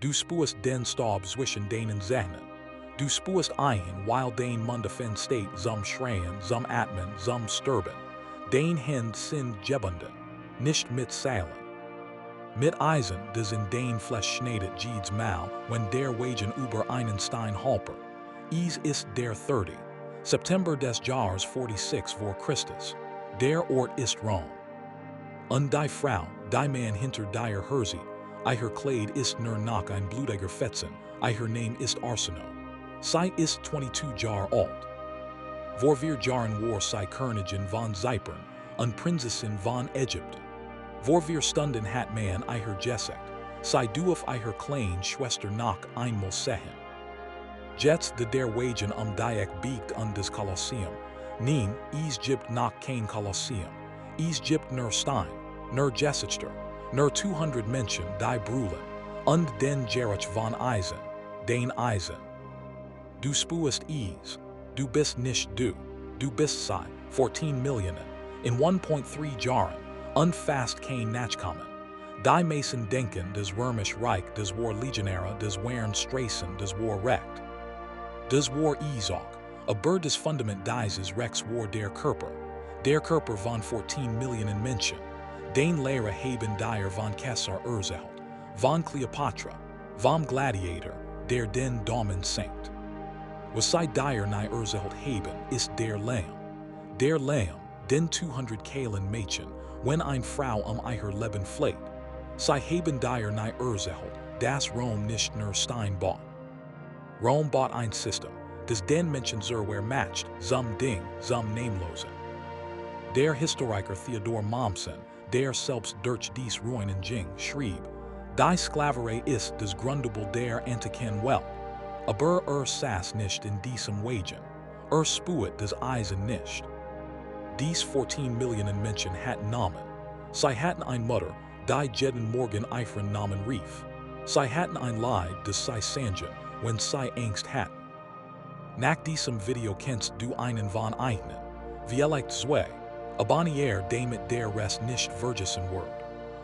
Du spuest den Staub zwischen denen Zähnen. Du spuest ein, while den Mundefen steht zum Schreien, zum Atmen, zum Sterben. Den Hend sind gebunden, nicht mit Seilen. Mit Eisen des in den Fleisch schneidet Jeeds Mal, wenn der Wagen über einen Stein holper. Es ist der 30. September des Jahres 46 vor Christus. Der Ort ist Rom. Und die Frau, die Mann hinter der Herse, ihr Kleid ist nur noch ein blutiger Fetzen, ihr Name ist Arsinoe. Sie ist 22 Jahre alt. Vor wir Jahren war sie Königin von Zypern und Prinzessin von Ägypten. Vor wir stunden hat man ihr gesagt, sie durf ihr klein Schwester noch einmal sehen. Jetzt der Wagen Dreieck biegt an das Kolosseum. Nein, es gibt noch kein Kolosseum. Es gibt nur Stein, nur Geschichte, nur 200 Menschen die brüllen, und den Gerich von Eisen, den Eisen. Du spuest es, du bist nicht du, du bist sie, 14 Millionen, in 1,3 Jahren, und fast kein Nachkommen. Die Mason denken des Römisch Reich des war Legionäre des waren Straßen des war Recht. Des war auch, aber des Fundament dieses Rechts war der Körper von 14 Millionen Menschen, den Lehrer haben der von Caesar erzählt, von Kleopatra, vom Gladiator, der den Daumen senkt. Was sei der nie erzählt haben, ist der Lamm, den 200 Keilen Mädchen, wenn eine Frau ihr Leben flieht. Sie haben der nie erzählt, dass Rom nicht nur Stein baut. Rom baut ein System, das den Menschen zerwehr matcht, zum Ding, zum Namelosen. Der Historiker Theodor Mommsen, der selbst durch dies Ruinen ging, schrieb, die Sklaverei ist das Grundübel der antiken Welt, aber saß nicht in diesem Wagen, spuet das Eisen nicht. Dies 14 Millionen Menschen hatten Namen. Sie hatten ein Mutter, die jeden Morgen ihren Namen rief. Sie hatten ein Leid, das sie sangen, wenn sie Angst hatten. Nach diesem Video kennst du einen von ihnen. Vielleicht zwei, abonniere damit der Rest nicht vergessen wird.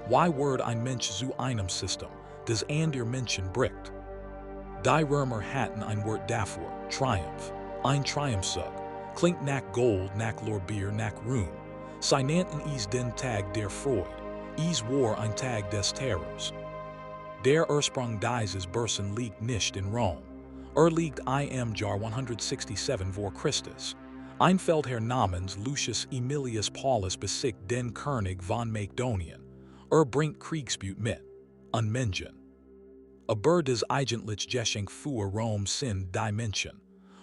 Why wird ein Mensch zu einem System, das andere Menschen bricht? Die Römer hatten ein Wort dafür, Triumph, ein Triumphzug, klingt nach Gold, nach Lorbeer, nach Ruhm. Sie nannten es den Tag der Freude, es war ein Tag des Terrors. Der Ursprung dieses Börsen liegt nicht in Rom. Liegt im Jahr 167 vor Christus. Ein Feldherr namens Lucius Aemilius Paulus besiegt den König von Makedonien. Bringt Kriegsbut mit. Und Menschen. Aber des eigentlich Geschenk für Rom sind die Menschen.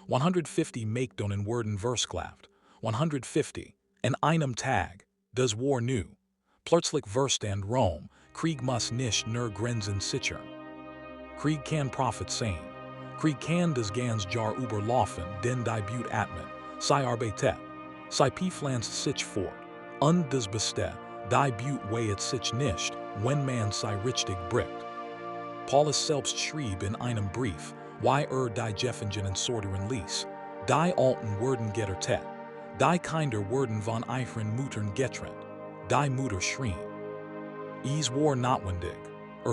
150 Makedonen wurden versklavt. 150. In einem Tag. Das war nu. Plötzlich verstand Rom, Krieg muss nicht nur Grenzen sichern. Krieg kann Profit sein. Krieg kann des ganz Jahr überlaufen, den die But atmen, sei arbeitet, sei pflanzt sich fort, und des beste, die But weihet sich nicht, wenn man sei richtig bricht. Paulus selbst schrieb in einem Brief, wie die Gefangenen sortieren ließ, die Alten wurden gerettet, die Kinder wurden von ihren Muttern getrennt, die Mutter schrien. Es war notwendig,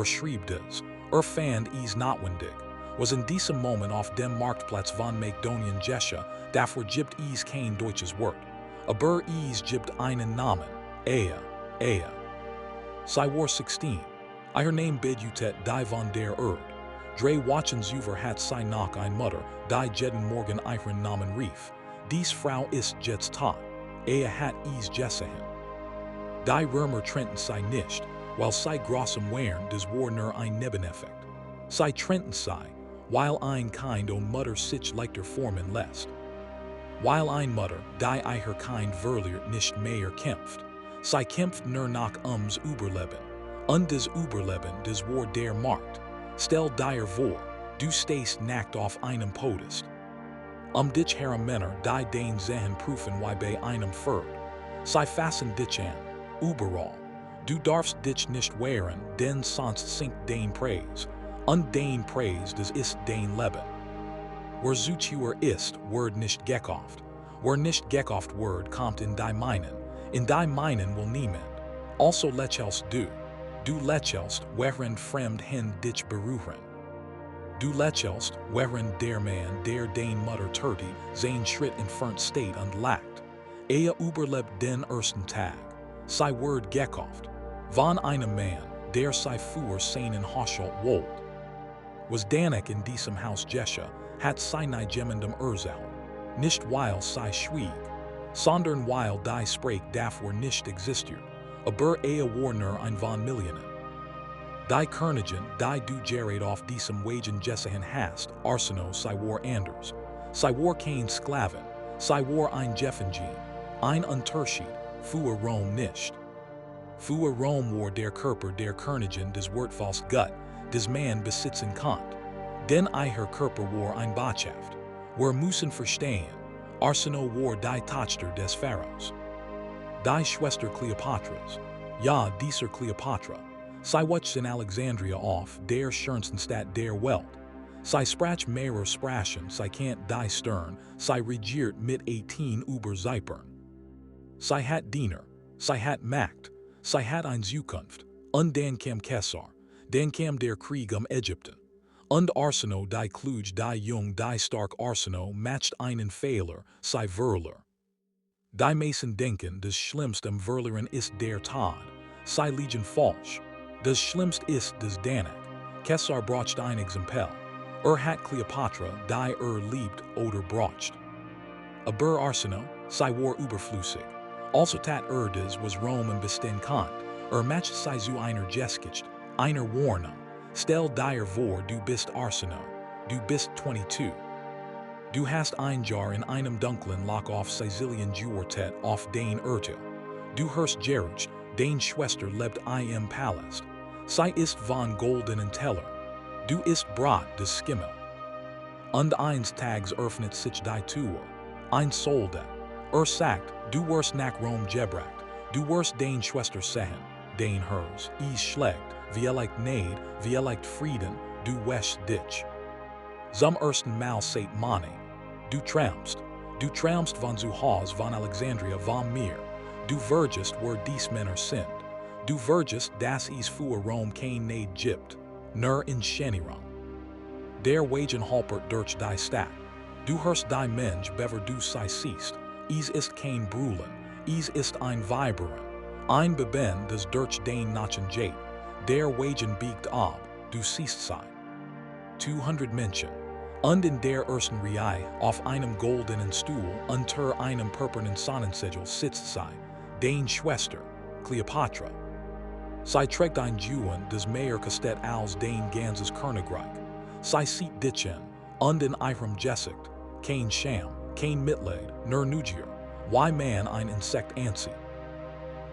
schrieb des, fand es notwendig, was in diesem Moment auf dem Marktplatz von Makedonien Gesche, dafür gibt es kein deutsches Wort, aber es gibt einen Namen, Ea. Sie war 16, ihr Name bedutet die von der Erd, drei Wochen zuvor hat sie noch ein Mutter, die jeden Morgen ihren Namen rief, dies Frau ist jetzt tot, hat es gesehen. Die Römer trennten sie nicht, weil sie großem waren, des war nur ein Nebeneffekt. Sie trennten sie, weil ein Kind und Mutter sich leichter formen lässt. Weil ein Mutter, die ihr Kind verliert, nicht mehr kämpft. Sie kämpft nur noch ums Überleben. Und des Überleben, des war der Markt. Stell dir vor, du stehst nackt auf einem Podest. Dich herum Männer, die den sehen prüfen wie bei einem Pferd. Sie fassen dich an, überall. Du darfst dich nicht wehren, denn sonst sinkt den Preis. Und den Preis, das ist den Leben. Wer Zuschauer ist, wird nicht gekauft. Wer nicht gekauft wird, kommt in die Meinen. In die Meinen will niemand. Also lächelst du. Du lächelst, während fremd hin dich berühren. Du Lechelst, wherein der man der den Mutter Turti, sein Schritt entfernt steht und lacht. Überlebt den ersten Tag. Sei Word gekauft. Von einem Mann, der sei für seinen Haushalt wohlt. Was Danek in diesem Haus Gesche, hat sei gemendem erzählt. Nicht weil sei schwieg, sondern weil die Sprach davor nicht existiert, aber war nur ein von Millionen. Die Königin, die du gerät auf diesem Wagen gesehen hast, Arsinoe IV anders. Sei war kein Sklaven, sei war ein Gefangenen, ein Unterschied, für Rom nicht. Für Rom war der Körper der Königin des Wortfalls Gut, des man besitzen konnt. Denn ihr Körper war ein Botschaft. Wir müssen verstehen, Arsinoe war die Tochter des Pharaos. Die Schwester Kleopatras, ja dieser Kleopatra, sei wuchs in Alexandria auf der schönsten Stadt der Welt. Sei sprach mehrer Sprachen, sei kennt die Stern, sei regiert mit 18 über Zypern. Sei hat Diener, sei hat Macht, sei hat ein Zukunft, und dann kam Caesar, dann kam der Krieg Ägypten. Und Arsinoe die Kluge die Jung die stark Arsinoe matcht einen Fehler, sei Verler. Die Mason denken, das Schlimmste am Verlieren ist der Tod, sei liegen falsch. Das Schlimmste ist des Danek. Caesar bracht ein Exempel. Hat Kleopatra, die liebt oder bracht. Aber Arsinoe, sei war überflüssig. Also tat des was Rom im Besten konnt, matcht sei zu einer Geschichte, einer Warnung. Stell dir vor, du bist Arsinoe, du bist 22. Du hast ein Jahr in einem dunklen Loch auf Sizilien gewartet auf den Urteil. Du hörst Gerücht, dein Schwester lebt im Palast. Sei ist von goldenen Teller. Du isst Brot des Skimmel. Und eines Tags öffnet sich die Tür. Ein Soldat. Sagt, du wirst nach Rom gebracht. Du wirst den Schwester sehen, den hers, schlägt, vielleicht Neid, vielleicht Frieden, du wäschst dich. Zum ersten Mal seit Mane. Du trampst von zu Haus von Alexandria von mir. Du vergest, wo dies Männer sind. Du vergest, dass es für Rom kein Neid gibt, nur in Schenirum. Der Wagen halpert durch die Stadt. Du hörst die Mensch, bever du sei siehst. Es ist kein Brüllen, es ist ein Viberen. Ein Beben, das durch den Nachen geht. Der Wagen biegt ab, du siehst sei. 200 Menschen. Und in der ersten Reihe, auf einem goldenen Stuhl, unter einem purpurnen Sonnensiegel sitzt sei, den Schwester, Kleopatra. Sei trägt ein Juen des mehr kostet als den ganzes Königreich. Sei sieht dich in, und in ihrem Gesicht, kein Scham, kein Mitleid, nur Neugier, why man ein Insekt ansieht.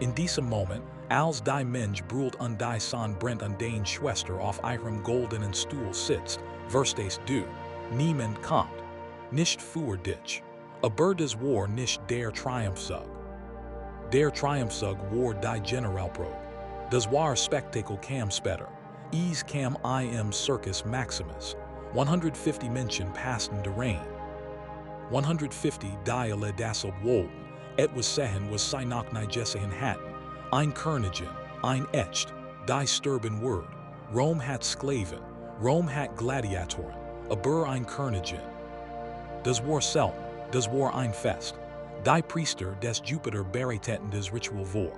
In diesem Moment, als die Mensch brüllt und die Sonne brennt und den Schwester auf ihrem goldenen Stuhl sitzt, verstehst du, niemand kommt, nicht für dich. Aber das war nicht der Triumphzug. Der Triumphzug war die Generalprobe. Das war Spektakel kam später. Es kam im Circus Maximus. 150 Menschen passten der Rein. 150 die alle dasselb wollten. Etwas sehen was sie noch nie gesehen hatten. Ein Königin, ein Echt, die sterben wird. Rom hat Sklaven, Rom hat Gladiatoren, aber ein Königin. Das war selten, das war ein Fest. Die Priester des Jupiter bereiteten des Ritual vor.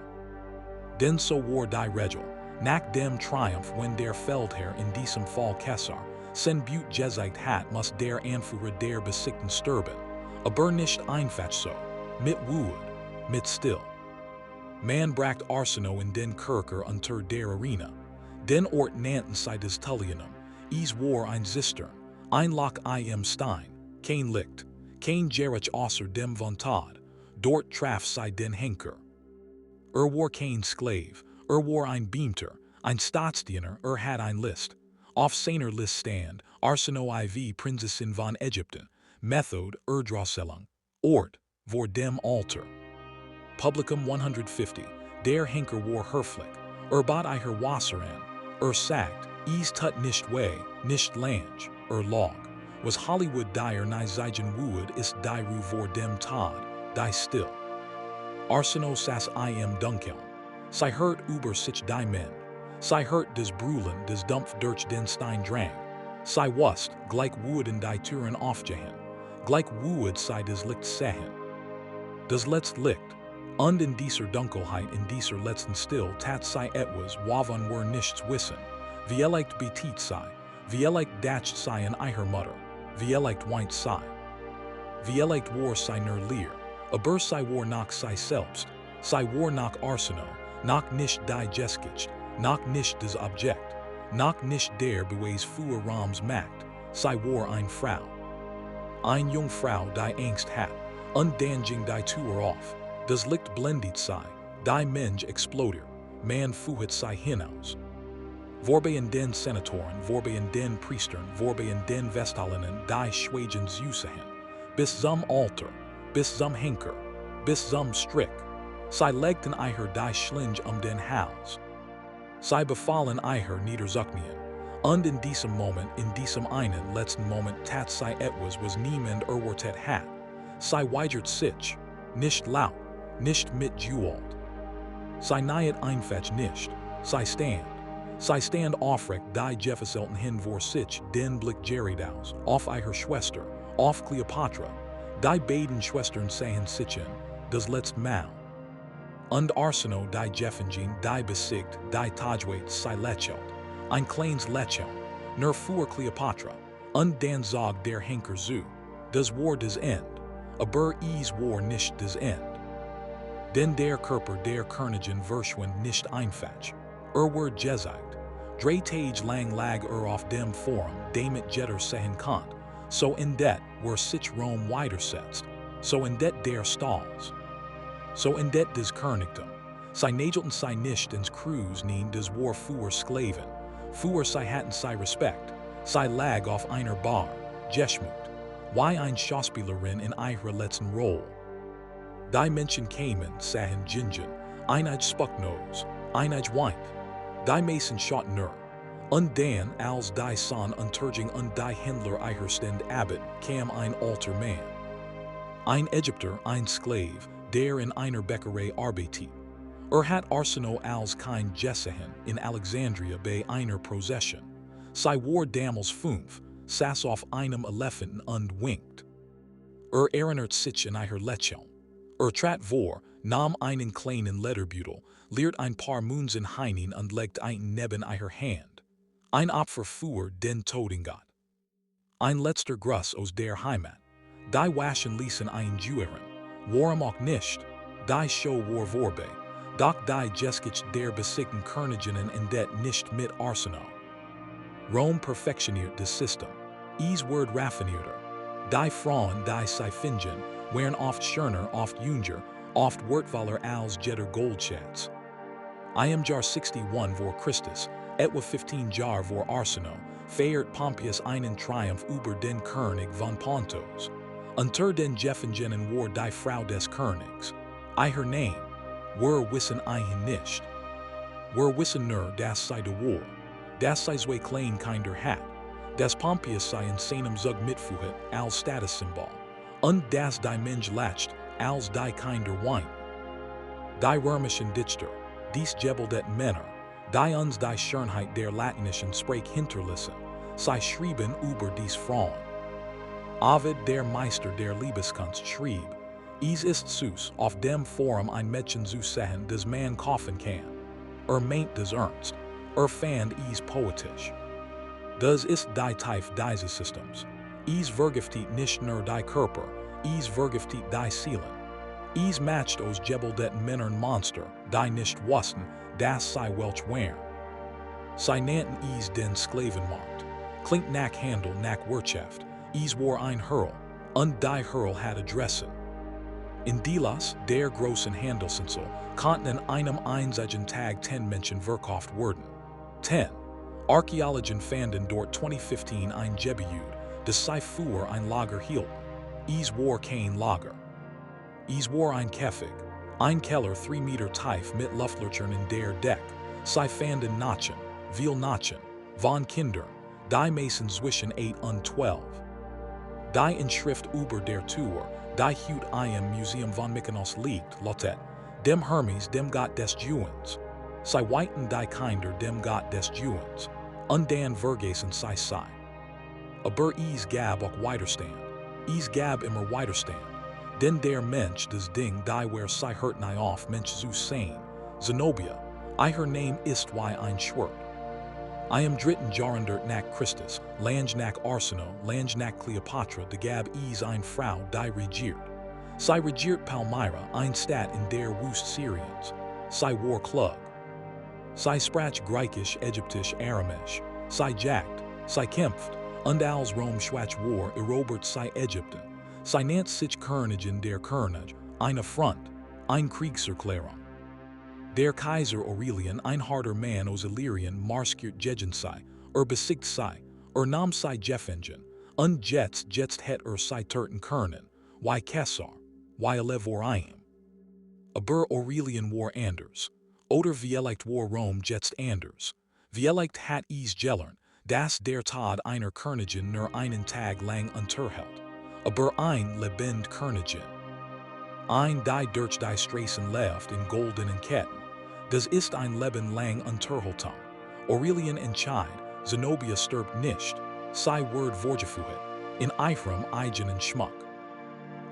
Denn so war die Regel, nach dem Triumph wenn der Feldherr in diesem Fall Caesar, sein Blut gesiegt hat muss der Anführer der Besiegten sterben, aber nicht einfach so, mit Wut, mit Still. Man bracht Arsinoe in den Kerker unter der Arena. Den Ort nannten sie des Tullianum, es war ein Zistern, ein Loch im Stein, kein Licht, kein Gerich außer dem von Tod, dort traf sie den Henker. War kein Sklave, war ein Beamter, ein Staatsdiener, hat ein List. Auf seiner List stand, Arsinoe IV Prinzessin von Ägypten, Method, erdrosselung, Ort, vor dem Alter. Publicum 150, der Henker war höflich, bat ihr Wasser an, sagt, es tut nicht weh, nicht lang, lag, was Hollywood dir nie zeigen wood ist die Ruhe vor dem Tod, die still. Arsinoe saß im Dunkeln, sie hört über sich die Men, sie hört des Brüllen des Dumpf durch den Stein drang, Sei wust, gleich woorden die Türen aufgehen, gleich woed sei des Licht sehen. Das letzt Licht, und in dieser Dunkelheit in dieser letzten Still tat sei etwas, wovon wir nichts wissen, wie leicht betit sei, wie leicht dacht sei in eicher Mutter, wie leicht weint sei. Wie leicht war sei nur leer, aber sei war nach sei selbst, sei war nach Arsinoe, nach nicht die Geschichte, nach nicht des Objekt, nach nicht der Beweis für Rams Macht, sei war ein Frau. Ein Jungfrau die Angst hat, und dann ging die Tür auf, das Licht blendet sei, die Mensch exploder, man fuhet sei hinaus. Vorbeien den Senatoren, vorbeien den Priestern, vorbeien den Vestalinnen, die schweigen Süßehen, bis zum Alter, bis zum Henker, bis zum Strick, sei legten eicher die Schlinge den Hals. Sei befallen eicher niederzucknien, und in diesem Moment, in diesem einen letzten Moment tat sei etwas was niemand erwartet hat, sei weigert sich, nicht laut, nicht mit Gewalt. Sei nicht einfach nicht, sei stand aufrecht die Jefferselten hin vor sich den Blick geridaus, auf eicher Schwester, auf Kleopatra, die beiden Schwestern sehen sich in, das letzte Mal. Und Arsinoe die Jeffengin die besiegt, die Tajwait sei lächelt, ein kleines Lächeln, nur für Kleopatra, und dann sagt der Henker zu, das war das End, aber es war nicht das End. Denn der Körper der Königin verschwand nicht einfach, war gezeigt, 3 Tage lang lag auf dem Forum, damit jeder sehen kann, so in det war sich Rom weitersetzt, so in det der Stalls. So in det des Königdom, sei nagelten sei nicht ins Kreuz nien des war für Sklaven, für sei hatten sei Respekt, sei lag auf einer Bar, Geschmut, wie ein Schauspielerin in ihrer letzten Rolle. Die Menschen kamen, sahen Gingen, einige Spucknose, einige weint, die Mason shot nur, und dann als die Son unterging und die Händler eicher stand Abbot, kam ein alter Mann. Ein Ägypter, ein Sklave, der in einer Bäckerei arbeitet. Hat Arsinoe als kein gesehen in Alexandria bei einer Prozession. Sei war damals 5, saß auf einem Elefanten und winkt. Erinnert sich in eicher Lächeln. Trat vor, nahm einen kleinen Lederbeutel, leert ein paar Münzen hinein und legt einen neben eicher Hand. Ein Opfer für den Todengott. Ein letzter Gruß aus der Heimat. Die waschen ließen ein Jüeren. Warum auch nicht, die Show war vorbei, doch die Geschichte der besiegten Königinnen endet nicht mit Arsinoe. Rom perfektioniert das System, es wird raffinierter. Die Frauen die sie finden, waren oft schöner, oft jünger, oft wertvoller als jeder Goldschatz. Im Jahr 61 vor Christus, etwa 15 Jahre vor Arsinoe, feiert Pompeius einen Triumph über den König von Pontos. Unter den Gefangenen war die Frau des Königs. Ihr Name, wir wissen ihn nicht. Wir wissen nur, dass sie de war, dass sie zwei kleine Kinder hat, dass Pompeius sie in seinem Zug mitfuhrt als Statussymbol, und dass die Mensch lacht, als die Kinder weinen. Die römischen Dichter, dies gebeldet Männer, die uns die Schönheit der latinischen Sprache hinterlassen, sie schrieben über dies Frauen. Ovid der Meister der Liebeskunst schrieb, es ist süß, auf dem Forum ein Mädchen zu sehen, das man kaufen kann. Meint das ernst, fand es poetisch. Das ist die Teil dieses Systems. Es vergiftet nicht nur die Körper, es vergiftet die Seelen. Es matcht aus gebeldet Männern Monster, die nicht wussten, dass sie welch wären. Sie nannten es den Sklavenmarkt. Klingt nach Handel nach Wirtschaft. Es war ein Hurl, und die Hurl hat Adressen. In Delos, der großen Handelsinsel, konnten in einem einzigen Tag 10 Menschen verkauft werden. 10. Archäologen fanden dort 2015 ein Gebiet, das sie für ein Lager hielten. Es war kein Lager. Es war ein Käfig, ein Keller 3 Meter tief mit Luftlöchern in der Deck. Sie fanden Natchen, viel Natchen, von Kindern, die meisten zwischen 8 und 12. Die Inschrift über der Tür, die Hut im Museum von Mykonos liegt, lautet, dem Hermes dem Gott des Juens. Sie weiten die Kinder dem Gott des Juens, und dann vergessen sie sei. Aber gab auch Widerstand. Gab immer Widerstand. Den der Mensch das Ding die wer sei hört nie auf Mensch zu sein. Zenobia, her Name ist wie ein Schwert. I am dritten Jarendert nach Christus, Lange nach Arsinoe, Lange nach Kleopatra de gab ein Frau die regiert. Sie regiert Palmyra, ein Stadt in der Wust Syriens. Sie war klug. Sie sprach Griechisch, Ägyptisch, Aramäisch. Sie jagt, sie kämpft, und als Rom schwach war, erobert sie Ägypten. Sie nennt sich Königin der König, eine Front, ein Kriegserklärung. Der Kaiser Aurelian, ein harter Mann aus Illyrien, marskiert gegen sie, besiegt sie, nahm sie Gefangenen, und jetzt het sie töten können, wie Caesar, wie alle vor ihm. Aber Aurelian war anders. Oder vielleicht war Rom jetzt anders. Vielleicht hat gellern, dass der Tod einer Königin nur einen Tag lang unterhält. Aber ein lebend Königin. Ein die durch die Straßen läuft in goldenen Ketten. Das ist ein Leben lang unterhalten. Aurelian entscheid, Zenobia stirbt nicht. Sie wird vorgeführt. In ihrem eigenen Schmuck.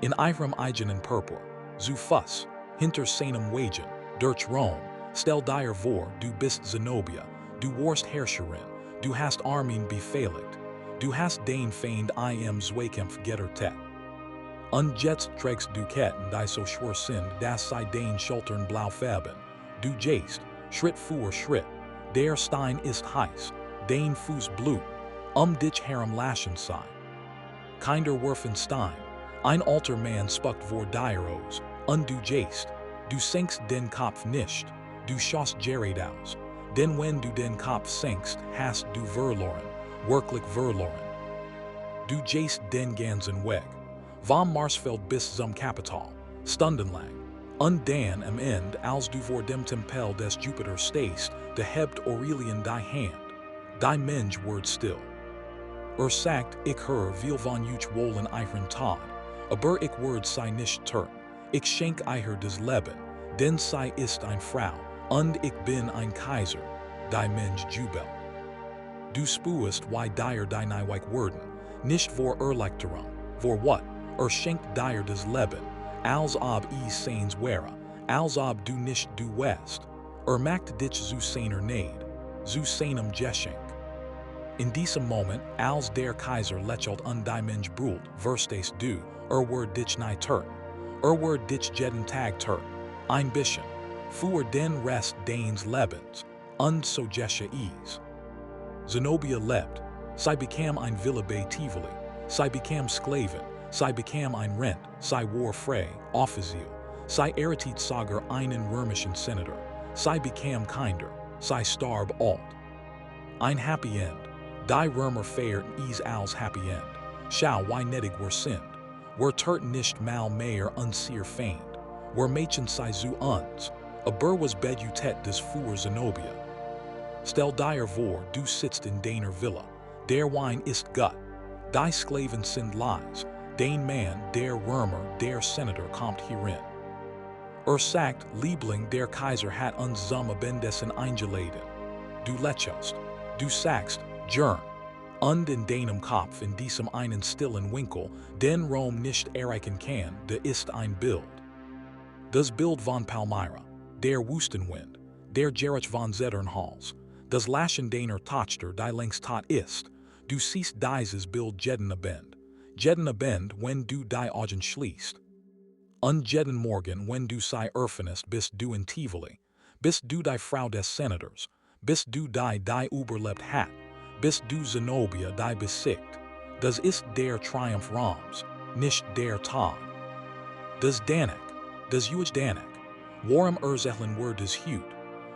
In ihrem eigenen Purpur. Zu Fuss. Hinter seinem Wagen. Durch Rom. Stell dir vor, du bist Zenobia. Du warst Herrscherin. Du hast Armeen befehligt. Du hast den Feind im Zweikampf gerettet. Und jetzt trägst du Ketten, die so schwer sind, dass sie den Schultern blau färben. Du gehst, Schritt für Schritt. Der Stein ist heiß, den Fuß blut, dich herum laschen sei. Kinder werfen Stein, ein alter Mann spuckt vor dir aus, und du gehst. Du senkst den Kopf nicht, du schaust gerät aus. Denn wenn du den Kopf senkst, hast du verloren, wirklich verloren. Du gehst den ganzen Weg. Vom Marsfeld bis zum Kapital, stundenlang. Und dann am Ende, als du vor dem Tempel des Jupiter stehst, de hebt Aurelian die Hand. Die Mensch wird still. Sagt, ich höre viel von euch wollen euren Tod, aber ich werd sei nicht töten. Ich schenk euch das Leben, denn sei ist ein Frau, und ich bin ein Kaiser. Die Mensch jubelt. Du spuest wie dir deine Weich werden, nicht vor Erleichterung, vor what? Schenkt dir das Leben, als ob seins wäre, als ob du nicht du west. Macht dich zu seiner Neid, zu seinem Geschenk. In diesem Moment, als der Kaiser lächelt und die Mensch brüllt, verstehst du, wird dich nicht töten. Wird dich jeden Tag töten. Ein bisschen. Für den Rest deines Lebens. Und so geschehe es. Zenobia lebt. Sie bekam ein Villa bei Tivoli. Sie bekam Sklaven. Sie bekam ein Rent. Sie war frei, offiziell. Sie erriet sogar einen römischen Senator. Sie bekam Kinder. Sie starb alt. Ein Happy End. Die Römer feierten es als Happy End. Schau wie nedig wir sind. Wir töten nicht mal mehr unser Feind. Wir machen sie zu uns. Aber was bejutet das für Zenobia? Stell dir vor, du sitzt in deiner Villa. Der Wein ist gut. Die Sklaven sind leise. Den Mann, der Römer, der Senator kommt hierin. Sagt, Liebling, der Kaiser hat uns zum Abendessen eingeladen. Du lächelst. Du sagst, Jörn. Und in deinem Kopf in diesem einen stillen Winkel, den Rom nicht erreichen kann, da ist ein Bild. Das Bild von Palmyra, der Wüstenwind, der Gerich von Zedernhals, das Lachen deiner Tochter, die längst tot ist, du siehst dieses Bild jeden Abend. Jeden Abend, wenn du die Augen schließt. Und jeden Morgen, wenn du sei öffnest, bist du in Tivoli, bist du die Frau des Senators, bist du die überlebt hat, bist du Zenobia die besiegt. Das ist der Triumph Roms, nicht der Tod. Das Danik, das Juge Danik, warum erzählen wir das Hut?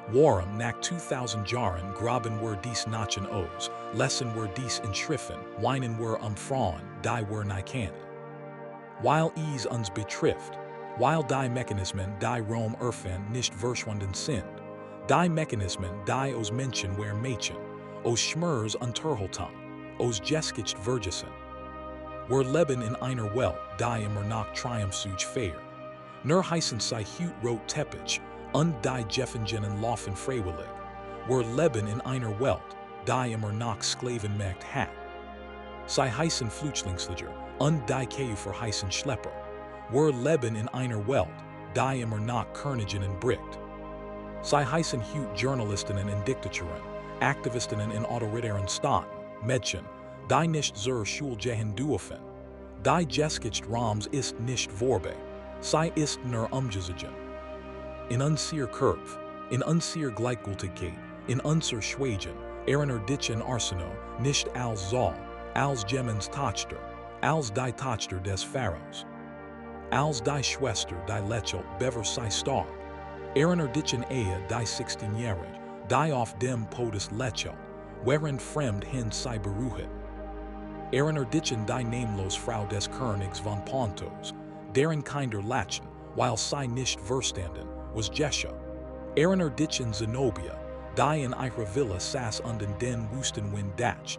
Warum nach 2000 Jahren graben wir dies Nachen aus, lesen wir dies in Schriften, weinen wir Frauen, die wir nicht kennen. Weil es uns betrifft, weil die Mechanismen, die Rom erfand, nicht verschwunden sind. Die Mechanismen, die aus Menschen wer Mädchen, aus Schmers unterhalten, aus Geschichte vergessen. Wir leben in einer Welt, die immer noch triumphzug feiert. Nur heißen sie Hut rot Teppich, und die Gefangenen laufen freiwillig. Wir leben in einer Welt, die immer noch Sklavenmacht hat. Sei heißen Flüchtlingsliger, und die Keu für heißen Schlepper. Leben in einer Welt, die immer nach Königinnen bricht. Sei heißen Hut Journalistinnen in Diktaturen, Aktivistinnen in autoritären Staaten, Mädchen, die nicht zur Schule gehen dürfen. Die Geschichte Roms ist nicht vorbei, sei ist nur umgezogen. In unser Körper, in unser Gleichgültigkeit, in unser Schweigen, dich Arsinoe nicht als Saul, als Gemens Tochter, als die Tochter des Pharaos. Als die Schwester die lächelt, bever sei stark. Dich Ehe die 16-jährige, die auf dem Podest lächelt, während fremd hin sei beruhet. Dich die namenlos Frau des Königs von Pontos, deren Kinder lachen, weil sei nicht verstanden, was Geschichte. Dich Zenobia, die in ihrer Villa saß und den Wüstenwind dacht.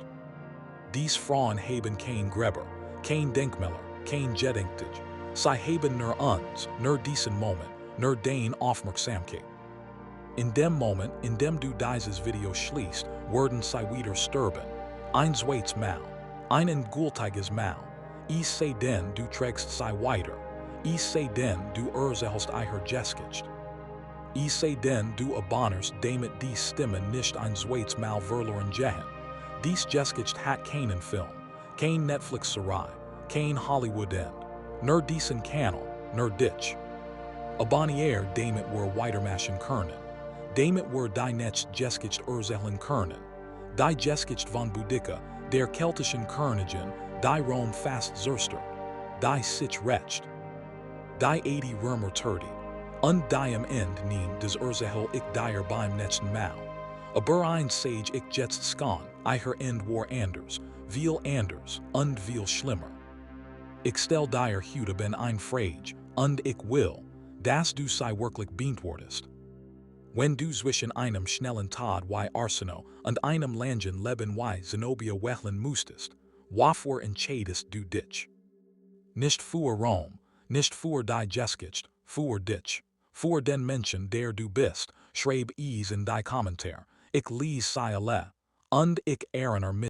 Dies Frauen haben kein Gräber, kein Denkmäler, kein Gedenktage. Sei haben nur uns, nur diesen Moment, nur den Aufmerksamkeit. In dem Moment, in dem du dieses Video schließt, werden sei wieder sterben. Ein zweites Mal. Ein endgültiges Mal. Ich sei denn du trägst sei weiter. Ich sei denn du erzählst ihrer Geschichte. Ich sei denn du abonnerst damit die Stimmen nicht ein zweites Mal verloren gehen. Dies Geschichte hat keinen Film, kein Netflix-Serie, kein Hollywood-End, nur diesen Kanal, nur dich. Abonnier damit weitermachen können. Damit die next Geschichte erzählen können. Die Geschichte von Boudica, der keltischen Königin, die Rom fast zerstört. Die sich rächt. Die 80 Römer tötet. Und die am Ende neemt des Erzähl ich dir beim nächsten Mal. Aber ein Sage ich jetzt skan, ihr End war anders, viel anders, und viel schlimmer. Ich stell dir heute ben ein Frage, und ich will, dass du sei wirklich beantwortest. Wenn du zwischen einem schnellen Tod wie Arsinoe und einem langen Leben wie Zenobia wählen musstest, wofür entscheidest du dich? Nicht für Rom, nicht für die Geschichte, für dich, für den Menschen der du bist, schreib es in die Kommentare, ich lese sie alle, und ich erinnere mich.